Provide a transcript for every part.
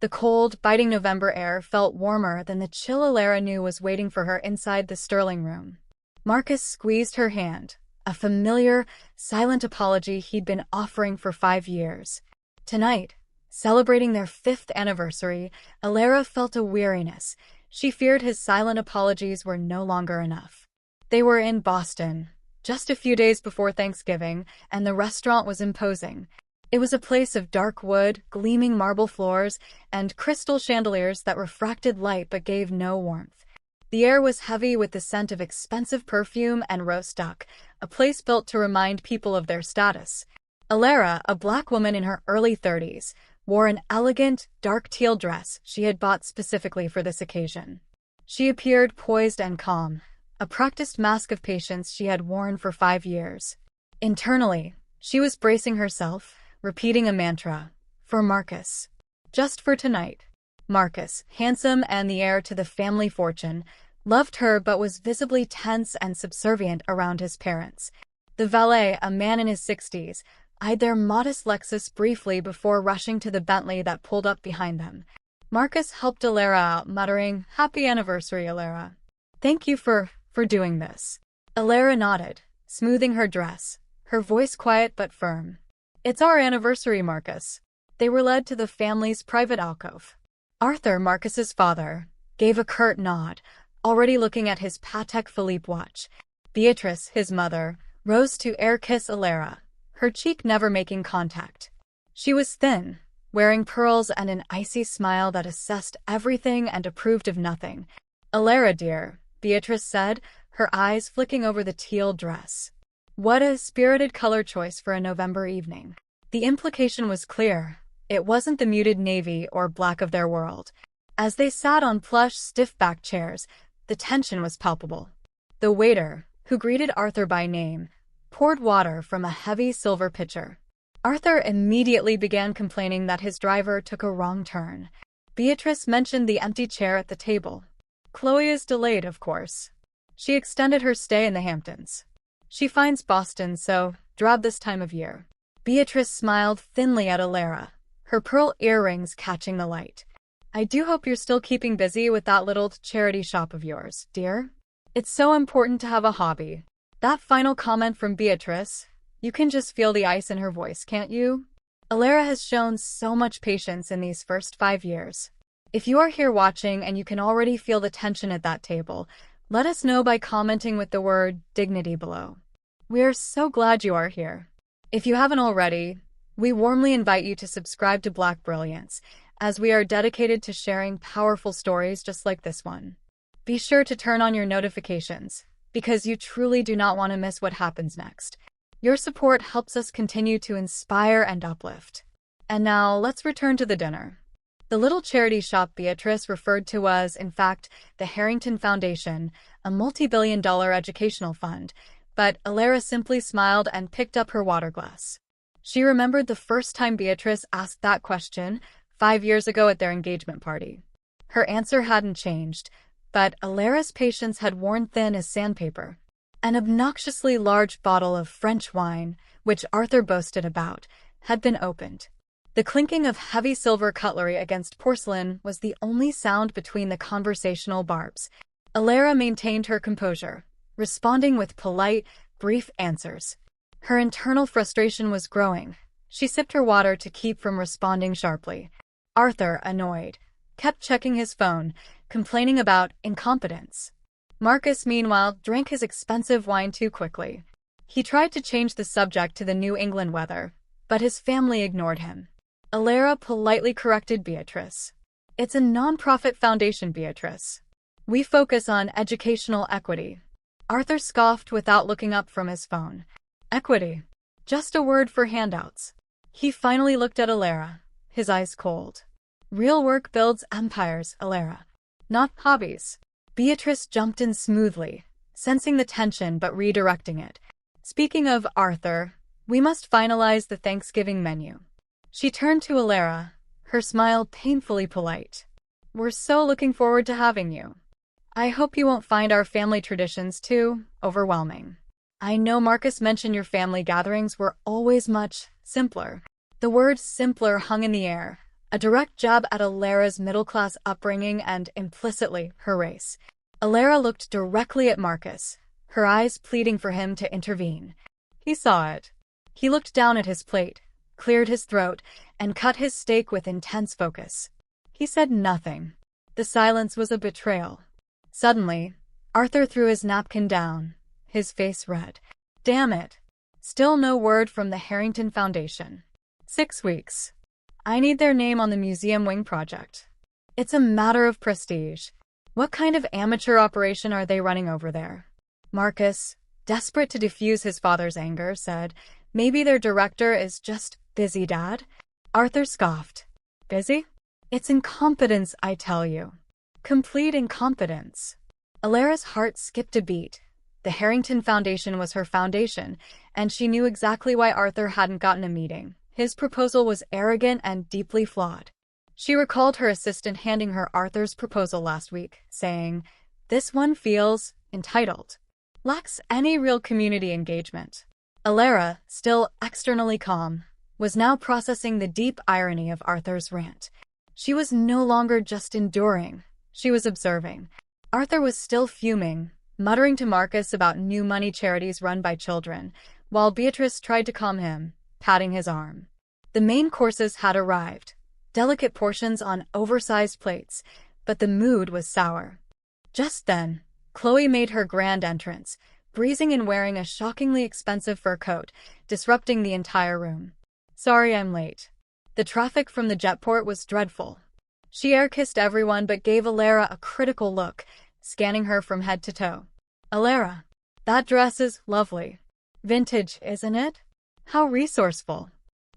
The cold, biting November air felt warmer than the chill Elara knew was waiting for her inside the Sterling room. Marcus squeezed her hand, a familiar, silent apology he'd been offering for 5 years. Tonight, celebrating their 5th anniversary, Elara felt a weariness. She feared his silent apologies were no longer enough. They were in Boston, just a few days before Thanksgiving, and the restaurant was imposing. It was a place of dark wood, gleaming marble floors, and crystal chandeliers that refracted light but gave no warmth. The air was heavy with the scent of expensive perfume and roast duck, a place built to remind people of their status. Elara, a black woman in her early 30s, wore an elegant, dark teal dress she had bought specifically for this occasion. She appeared poised and calm, a practiced mask of patience she had worn for 5 years. Internally, she was bracing herself, repeating a mantra, for Marcus. Just for tonight. Marcus, handsome and the heir to the family fortune, loved her but was visibly tense and subservient around his parents. The valet, a man in his 60s, eyed their modest Lexus briefly before rushing to the Bentley that pulled up behind them. Marcus helped Elara out, muttering, "Happy anniversary, Elara. Thank you for doing this." Elara nodded, smoothing her dress, her voice quiet but firm. "It's our anniversary, Marcus." They were led to the family's private alcove. Arthur, Marcus's father, gave a curt nod, already looking at his Patek Philippe watch. Beatrice, his mother, rose to air-kiss Elara, her cheek never making contact. She was thin, wearing pearls and an icy smile that assessed everything and approved of nothing. "Elara, dear," Beatrice said, her eyes flicking over the teal dress. What a spirited color choice for a November evening. The implication was clear. It wasn't the muted navy or black of their world. As they sat on plush, stiff-backed chairs, the tension was palpable. The waiter, who greeted Arthur by name, poured water from a heavy silver pitcher. Arthur immediately began complaining that his driver took a wrong turn. Beatrice mentioned the empty chair at the table. "Chloe is delayed, of course. She extended her stay in the Hamptons. She finds Boston so drab this time of year." Beatrice smiled thinly at Elara, her pearl earrings catching the light. "I do hope you're still keeping busy with that little charity shop of yours, dear. It's so important to have a hobby." That final comment from Beatrice, you can just feel the ice in her voice, can't you? Elara has shown so much patience in these first 5 years. If you are here watching and you can already feel the tension at that table, let us know by commenting with the word dignity below. We are so glad you are here. If you haven't already, we warmly invite you to subscribe to Black Brilliance, as we are dedicated to sharing powerful stories just like this one. Be sure to turn on your notifications, because you truly do not want to miss what happens next. Your support helps us continue to inspire and uplift. And now, let's return to the dinner. The little charity shop Beatrice referred to was, in fact, the Harrington Foundation, a multi-billion-dollar educational fund, but Elara simply smiled and picked up her water glass. She remembered the first time Beatrice asked that question, 5 years ago at their engagement party. Her answer hadn't changed, but Elara's patience had worn thin as sandpaper. An obnoxiously large bottle of French wine, which Arthur boasted about, had been opened. The clinking of heavy silver cutlery against porcelain was the only sound between the conversational barbs. Elara maintained her composure, responding with polite, brief answers. Her internal frustration was growing. She sipped her water to keep from responding sharply. Arthur, annoyed, kept checking his phone, complaining about incompetence. Marcus, meanwhile, drank his expensive wine too quickly. He tried to change the subject to the New England weather, but his family ignored him. Elara politely corrected Beatrice. "It's a non-profit foundation, Beatrice. We focus on educational equity." Arthur scoffed without looking up from his phone. "Equity? Just a word for handouts." He finally looked at Elara, his eyes cold. "Real work builds empires, Elara, not hobbies." Beatrice jumped in smoothly, sensing the tension but redirecting it. "Speaking of Arthur, we must finalize the Thanksgiving menu." She turned to Elara, her smile painfully polite. "We're so looking forward to having you. I hope you won't find our family traditions too overwhelming. I know Marcus mentioned your family gatherings were always much simpler." The word simpler hung in the air, a direct jab at Elara's middle-class upbringing and, implicitly, her race. Elara looked directly at Marcus, her eyes pleading for him to intervene. He saw it. He looked down at his plate, cleared his throat, and cut his steak with intense focus. He said nothing. The silence was a betrayal. Suddenly, Arthur threw his napkin down, his face red. Damn it. Still no word from the Harrington Foundation. 6 weeks. I need their name on the museum wing project. It's a matter of prestige. What kind of amateur operation are they running over there? Marcus, desperate to diffuse his father's anger, said, maybe their director is just busy, Dad. Arthur scoffed. Busy? It's incompetence, I tell you. Complete incompetence. Elara's heart skipped a beat. The Harrington Foundation was her foundation, and she knew exactly why Arthur hadn't gotten a meeting. His proposal was arrogant and deeply flawed. She recalled her assistant handing her Arthur's proposal last week, saying, "This one feels entitled. Lacks any real community engagement." Elara, still externally calm, was now processing the deep irony of Arthur's rant. She was no longer just enduring. She was observing. Arthur was still fuming, muttering to Marcus about new money charities run by children, while Beatrice tried to calm him, patting his arm. The main courses had arrived, delicate portions on oversized plates, but the mood was sour. Just then, Chloe made her grand entrance, breezing and wearing a shockingly expensive fur coat, disrupting the entire room. Sorry I'm late. The traffic from the jetport was dreadful. She air-kissed everyone but gave Elara a critical look, scanning her from head to toe. Elara, that dress is lovely. Vintage, isn't it? How resourceful.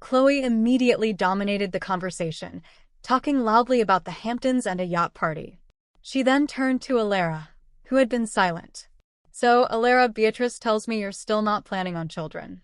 Chloe immediately dominated the conversation, talking loudly about the Hamptons and a yacht party. She then turned to Elara, who had been silent. So, Elara, Beatrice tells me you're still not planning on children.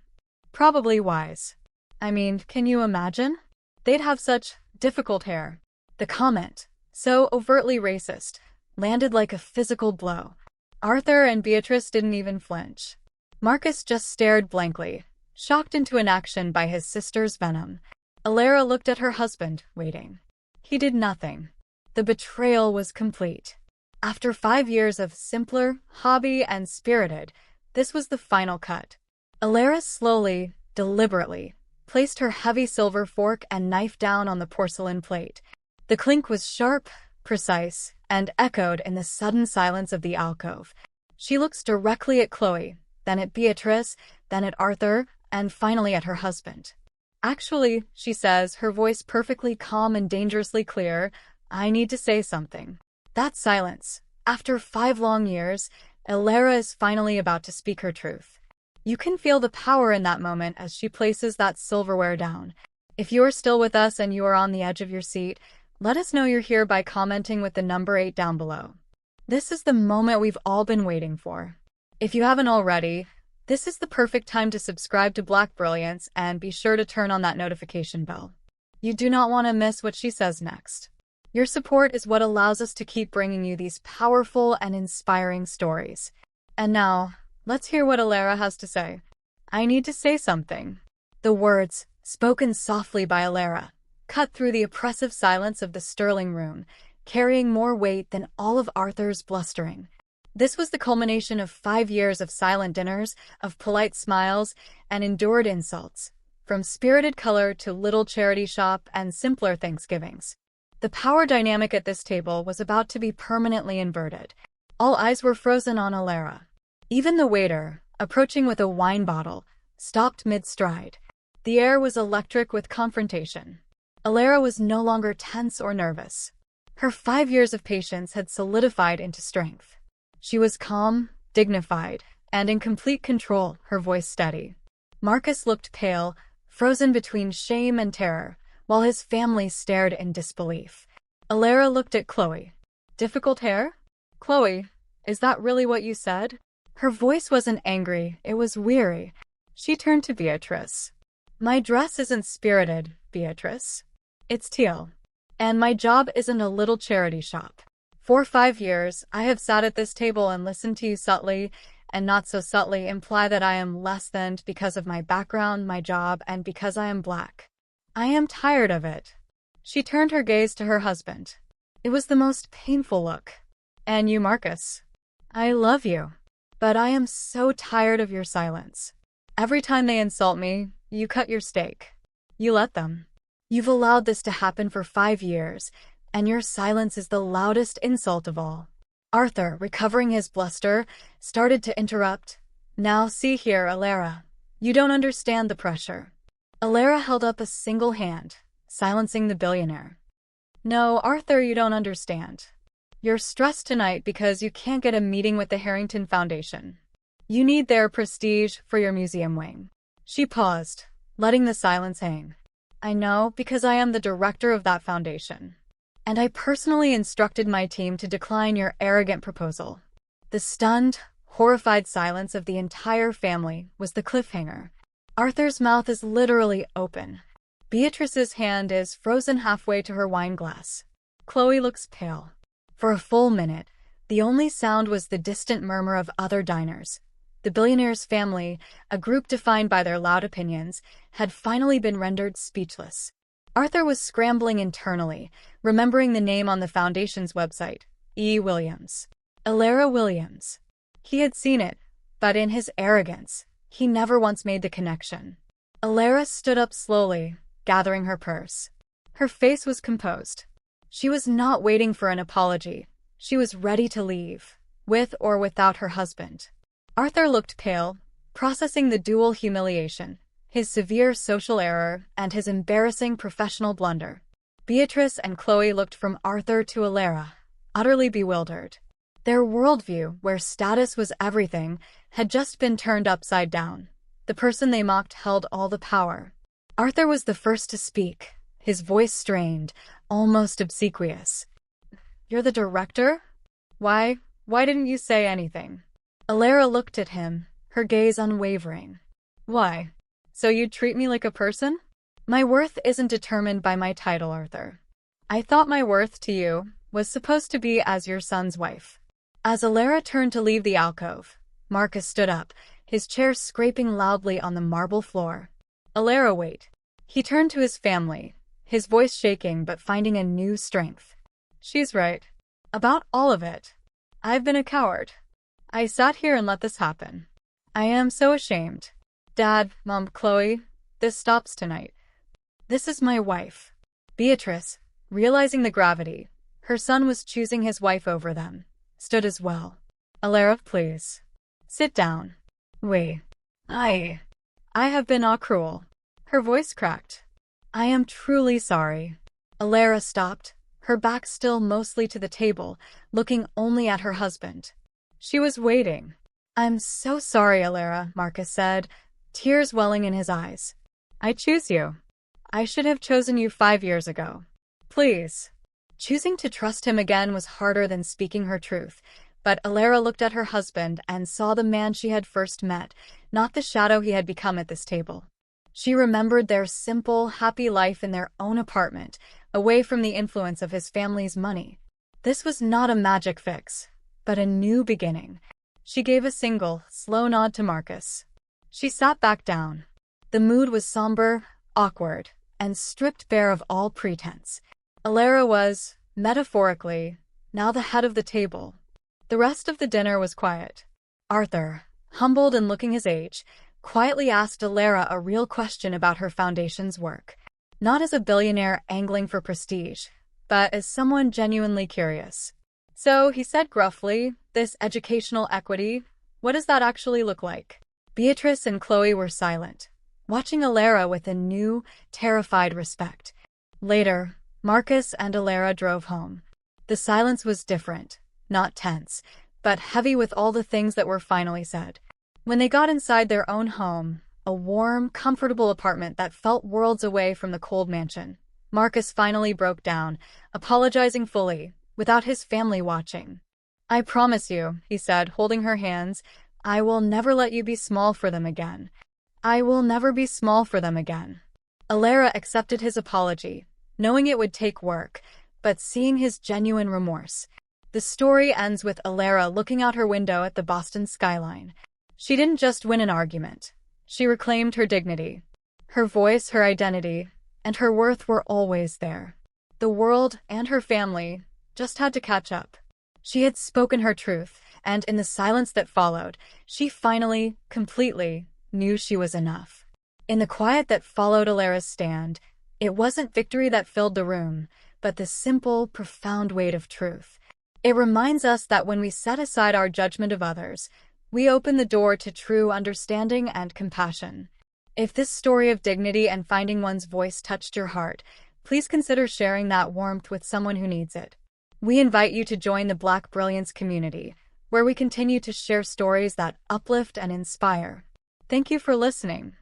Probably wise. I mean, can you imagine? They'd have such difficult hair. The comment, so overtly racist, landed like a physical blow. Arthur and Beatrice didn't even flinch. Marcus just stared blankly, shocked into inaction by his sister's venom. Elara looked at her husband, waiting. He did nothing. The betrayal was complete. After 5 years of simpler, hobby, and spirited, this was the final cut. Elara slowly, deliberately, placed her heavy silver fork and knife down on the porcelain plate. The clink was sharp, precise, and echoed in the sudden silence of the alcove. She looks directly at Chloe, then at Beatrice, then at Arthur, and finally at her husband. Actually, she says, her voice perfectly calm and dangerously clear, I need to say something. That silence. After 5 long years, Elara is finally about to speak her truth. You can feel the power in that moment as she places that silverware down. If you are still with us and you are on the edge of your seat, let us know you're here by commenting with the number 8 down below. This is the moment we've all been waiting for. If you haven't already, this is the perfect time to subscribe to Black Brilliance and be sure to turn on that notification bell. You do not want to miss what she says next. Your support is what allows us to keep bringing you these powerful and inspiring stories. And now, let's hear what Elara has to say. I need to say something. The words, spoken softly by Elara, cut through the oppressive silence of the Sterling room, carrying more weight than all of Arthur's blustering. This was the culmination of 5 years of silent dinners, of polite smiles, and endured insults, from spirited color to little charity shop and simpler Thanksgivings. The power dynamic at this table was about to be permanently inverted. All eyes were frozen on Elara. Even the waiter, approaching with a wine bottle, stopped mid-stride. The air was electric with confrontation. Elara was no longer tense or nervous. Her 5 years of patience had solidified into strength. She was calm, dignified, and in complete control, her voice steady. Marcus looked pale, frozen between shame and terror, while his family stared in disbelief. Elara looked at Chloe. Difficult hair? Chloe, is that really what you said? Her voice wasn't angry, it was weary. She turned to Beatrice. My dress isn't spirited, Beatrice. It's teal. And my job isn't a little charity shop. For 5 years, I have sat at this table and listened to you subtly, and not so subtly imply that I am less than because of my background, my job, and because I am black. I am tired of it. She turned her gaze to her husband. It was the most painful look. And you, Marcus. I love you. But I am so tired of your silence. Every time they insult me, you cut your steak. You let them. You've allowed this to happen for 5 years, and your silence is the loudest insult of all. Arthur, recovering his bluster, started to interrupt. Now see here, Elara. You don't understand the pressure. Elara held up a single hand, silencing the billionaire. No, Arthur, you don't understand. You're stressed tonight because you can't get a meeting with the Harrington Foundation. You need their prestige for your museum wing. She paused, letting the silence hang. I know, because I am the director of that foundation. And I personally instructed my team to decline your arrogant proposal. The stunned, horrified silence of the entire family was the cliffhanger. Arthur's mouth is literally open. Beatrice's hand is frozen halfway to her wine glass. Chloe looks pale. For a full minute, the only sound was the distant murmur of other diners. The billionaire's family, a group defined by their loud opinions, had finally been rendered speechless. Arthur was scrambling internally, remembering the name on the foundation's website, E. Williams. Elara Williams. He had seen it, but in his arrogance, he never once made the connection. Elara stood up slowly, gathering her purse. Her face was composed. She was not waiting for an apology. She was ready to leave, with or without her husband. Arthur looked pale, processing the dual humiliation, his severe social error and his embarrassing professional blunder. Beatrice and Chloe looked from Arthur to Elara, utterly bewildered. Their worldview, where status was everything, had just been turned upside down. The person they mocked held all the power. Arthur was the first to speak, his voice strained, almost obsequious. You're the director? Why didn't you say anything? Elara looked at him, her gaze unwavering. Why? So you'd treat me like a person? My worth isn't determined by my title, Arthur. I thought my worth to you was supposed to be as your son's wife. As Elara turned to leave the alcove, Marcus stood up, his chair scraping loudly on the marble floor. Elara, wait. He turned to his family, his voice shaking but finding a new strength. She's right. About all of it. I've been a coward. I sat here and let this happen. I am so ashamed. Dad, Mom, Chloe, this stops tonight. This is my wife. Beatrice, realizing the gravity, her son was choosing his wife over them, stood as well. Elara, please. Sit down. I have been cruel. Her voice cracked. I am truly sorry. Elara stopped, her back still mostly to the table, looking only at her husband. She was waiting. I'm so sorry, Elara, Marcus said, tears welling in his eyes. I choose you. I should have chosen you 5 years ago. Please. Choosing to trust him again was harder than speaking her truth, but Elara looked at her husband and saw the man she had first met, not the shadow he had become at this table. She remembered their simple, happy life in their own apartment, away from the influence of his family's money. This was not a magic fix, but a new beginning. She gave a single, slow nod to Marcus. She sat back down. The mood was somber, awkward, and stripped bare of all pretense. Elara was, metaphorically, now the head of the table. The rest of the dinner was quiet. Arthur, humbled and looking his age, quietly asked Elara a real question about her foundation's work. Not as a billionaire angling for prestige, but as someone genuinely curious. So, he said gruffly, this educational equity, what does that actually look like? Beatrice and Chloe were silent, watching Elara with a new, terrified respect. Later, Marcus and Elara drove home. The silence was different, not tense, but heavy with all the things that were finally said. When they got inside their own home, a warm, comfortable apartment that felt worlds away from the cold mansion, Marcus finally broke down, apologizing fully, without his family watching. I promise you, he said, holding her hands, I will never let you be small for them again. I will never be small for them again. Elara accepted his apology, knowing it would take work, but seeing his genuine remorse. The story ends with Elara looking out her window at the Boston skyline. She didn't just win an argument. She reclaimed her dignity. Her voice, her identity, and her worth were always there. The world and her family just had to catch up. She had spoken her truth, and in the silence that followed, she finally, completely, knew she was enough. In the quiet that followed Elara's stand, it wasn't victory that filled the room, but the simple, profound weight of truth. It reminds us that when we set aside our judgment of others, we open the door to true understanding and compassion. If this story of dignity and finding one's voice touched your heart, please consider sharing that warmth with someone who needs it. We invite you to join the Black Brilliance community, where we continue to share stories that uplift and inspire. Thank you for listening.